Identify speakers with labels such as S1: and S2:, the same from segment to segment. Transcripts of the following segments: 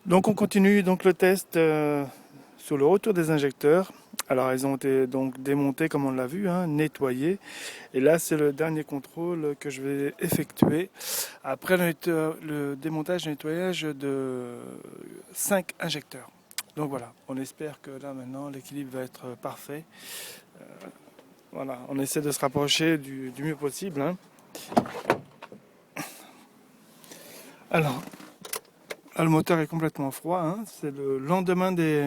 S1: Donc on continue donc le test sur le retour des injecteurs. Alors ils ont été donc démontés comme on l'a vu, hein, nettoyés. Et là c'est le dernier contrôle que je vais effectuer après le démontage et nettoyage de 5 injecteurs. Donc voilà, on espère que là maintenant l'équilibre va être parfait. Voilà, on essaie de se rapprocher du mieux possible, hein. Alors, là, le moteur est complètement froid, hein. C'est le lendemain des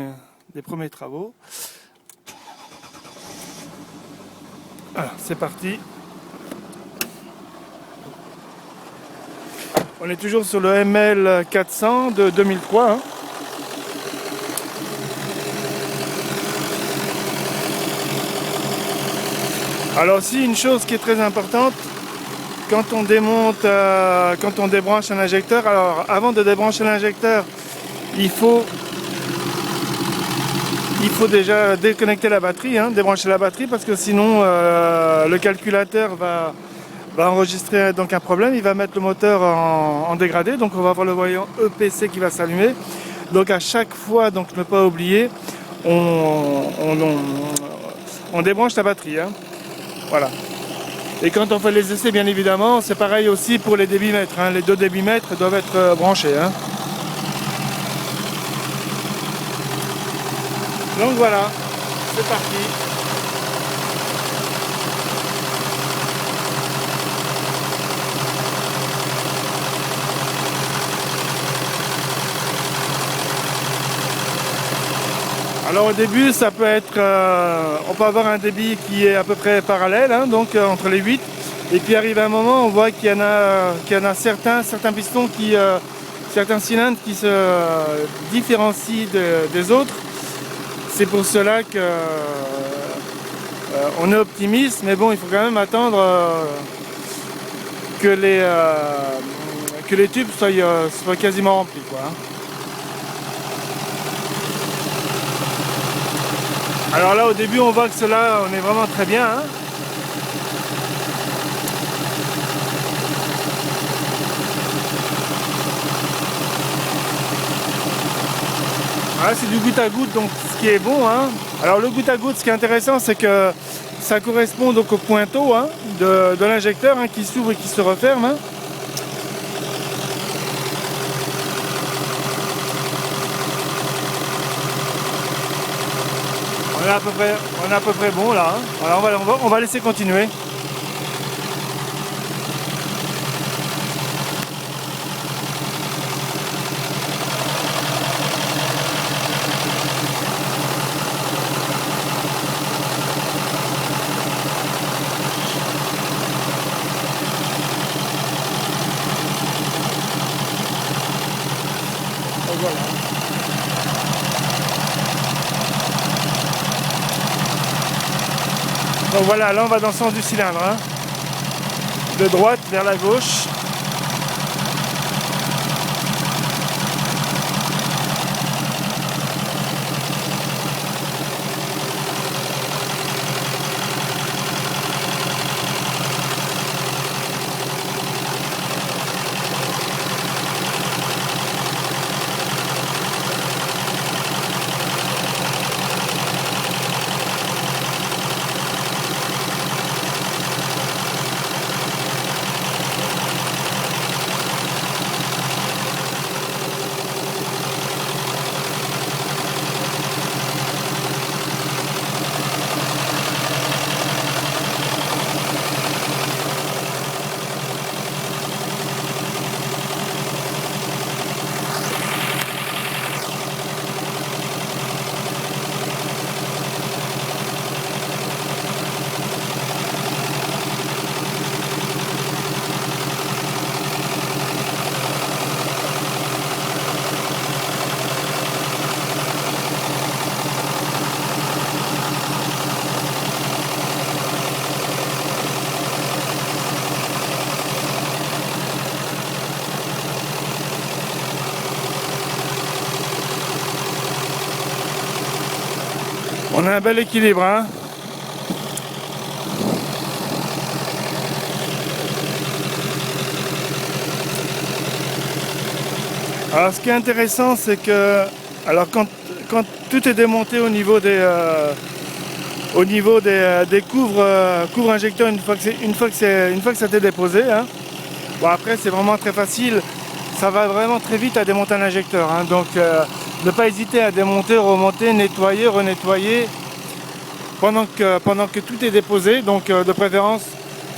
S1: premiers travaux. Alors, c'est parti. On est toujours sur le ML 400 de 2003, hein. Alors aussi une chose qui est très importante, quand on démonte, quand on débranche un injecteur, alors avant de débrancher l'injecteur, il faut, il faut déjà déconnecter la batterie, hein, débrancher la batterie parce que sinon le calculateur va enregistrer donc un problème, il va mettre le moteur en dégradé, donc on va avoir le voyant EPC qui va s'allumer. Donc à chaque fois, donc ne pas oublier, on débranche la batterie, hein. Voilà. Et quand on fait les essais, bien évidemment, c'est pareil aussi pour les débitmètres, hein. Les deux débitmètres doivent être branchés, hein. Donc voilà, c'est parti. Alors au début, ça peut être, on peut avoir un débit qui est à peu près parallèle, hein, donc entre les 8. Et puis arrive un moment, on voit qu'il y en a certains pistons certains cylindres qui se différencient des autres. C'est pour cela que on est optimiste, mais bon, il faut quand même attendre que les tubes soient quasiment remplis, quoi, hein. Alors là, au début, on voit que cela, on est vraiment très bien, hein. Voilà, c'est du goutte à goutte, donc ce qui est bon, hein. Alors le goutte à goutte, ce qui est intéressant, c'est que ça correspond donc au pointeau, hein, de l'injecteur, hein, qui s'ouvre et qui se referme, hein. On est à peu près bon là, hein. Voilà, on va laisser continuer. Donc voilà. Donc voilà, là on va dans le sens du cylindre, hein. De droite vers la gauche. On a un bel équilibre, hein. Alors ce qui est intéressant, c'est que alors quand tout est démonté au niveau des couvres injecteurs une fois que ça a été déposé, hein, bon après c'est vraiment très facile, ça va vraiment très vite à démonter un injecteur, hein, donc ne pas hésiter à démonter, remonter, nettoyer, renettoyer pendant que tout est déposé, donc de préférence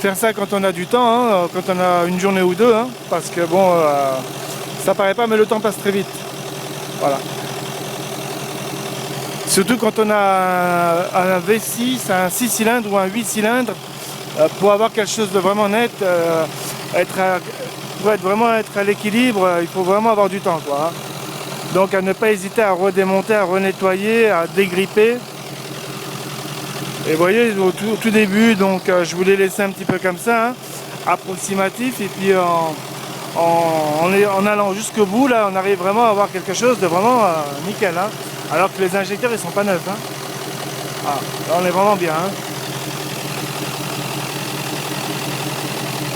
S1: faire ça quand on a du temps, hein, quand on a une journée ou deux, hein, parce que bon ça paraît pas mais le temps passe très vite. Voilà. Surtout quand on a un V6, un 6 cylindres ou un 8 cylindres, pour avoir quelque chose de vraiment net, pour vraiment être à l'équilibre, il faut vraiment avoir du temps, quoi, hein. Donc à ne pas hésiter à redémonter, à renettoyer, à dégripper. Et vous voyez, au tout début, donc je voulais laisser un petit peu comme ça, hein, approximatif, et puis en allant jusqu'au bout, là, on arrive vraiment à avoir quelque chose de vraiment nickel, hein. Alors que les injecteurs, ils sont pas neufs, hein. Ah, là, on est vraiment bien, hein.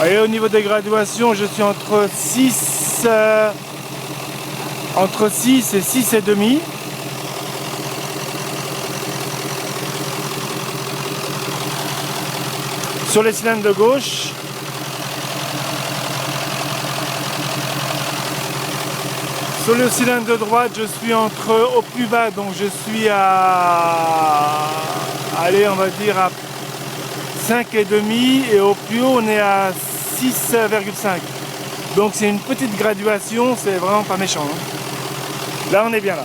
S1: Et au niveau des graduations, je suis entre 6 et 6 et demi. Sur les cylindres de gauche. Sur le cylindre de droite, je suis au plus bas, donc je suis allez, on va dire à 5 et demi, et au plus haut, on est à 6,5. Donc c'est une petite graduation, c'est vraiment pas méchant, hein. Là, on est bien là.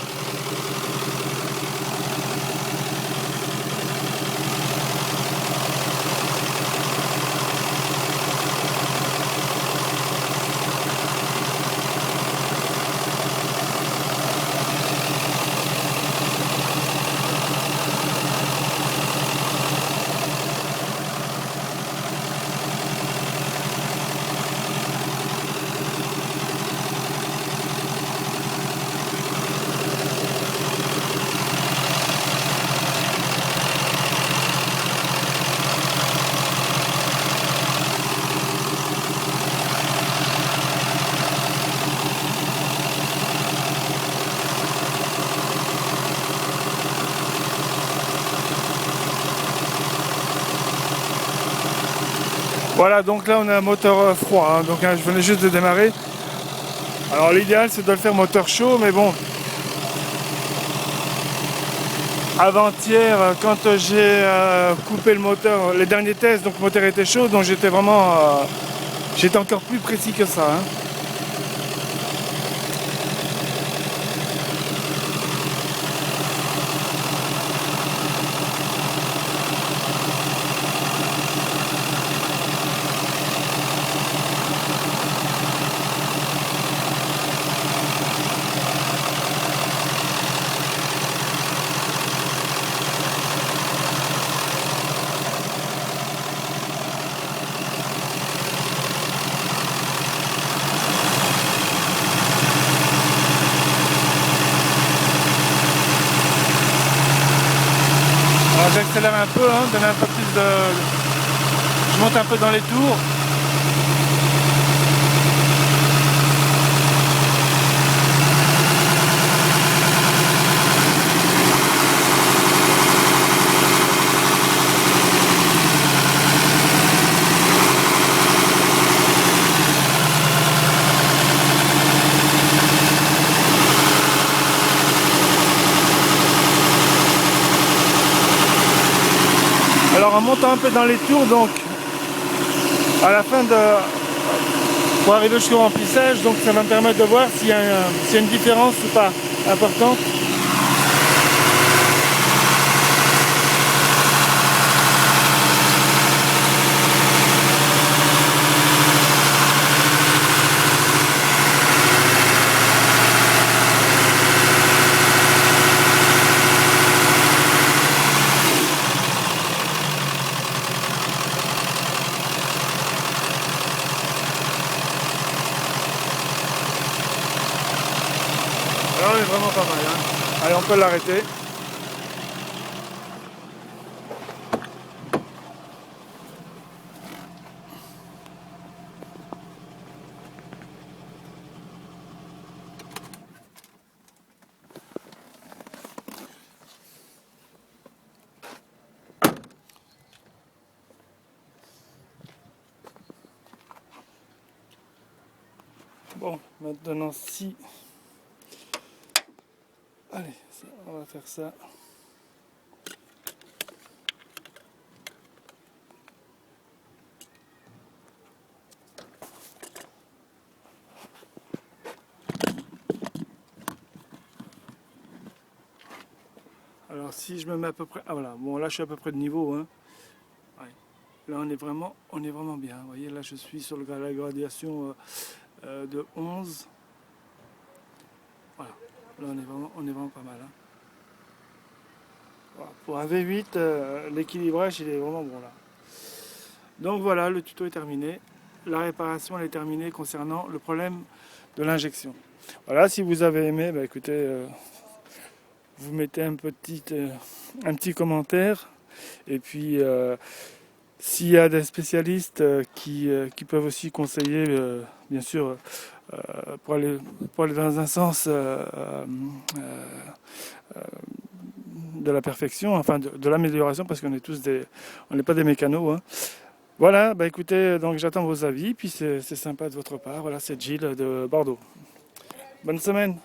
S1: Voilà, donc là on a un moteur froid, hein, donc hein, je venais juste de démarrer. Alors l'idéal c'est de le faire moteur chaud, mais bon. Avant-hier, quand j'ai coupé le moteur, les derniers tests, donc le moteur était chaud, donc j'étais encore plus précis que ça, hein. Alors j'accélère un peu, hein, donne un peu plus de... Je monte un peu dans les tours. Alors en montant un peu dans les tours, donc à la fin pour arriver jusqu'au remplissage, donc ça va me permettre de voir s'il y a une différence ou pas importante. Alors on est vraiment pas mal, hein. Allez, on peut l'arrêter. Bon, maintenant si... Allez, on va faire ça. Alors si je me mets à peu près... Ah voilà, bon là je suis à peu près de niveau. Hein. Ouais. Là on est vraiment bien. Vous voyez, là je suis sur la gradation de 11. Voilà, là on est vraiment pas mal. Hein. Voilà. Pour un V8, l'équilibrage il est vraiment bon là. Donc voilà, le tuto est terminé. La réparation elle est terminée concernant le problème de l'injection. Voilà, si vous avez aimé, bah écoutez, vous mettez un petit commentaire. Et puis, s'il y a des spécialistes qui peuvent aussi conseiller, bien sûr, pour aller dans un sens de la perfection, enfin de l'amélioration, parce qu'on est on n'est pas des mécanos. Hein. Voilà, bah écoutez, donc j'attends vos avis, puis c'est sympa de votre part. Voilà, c'est Gilles de Bordeaux. Bonne semaine.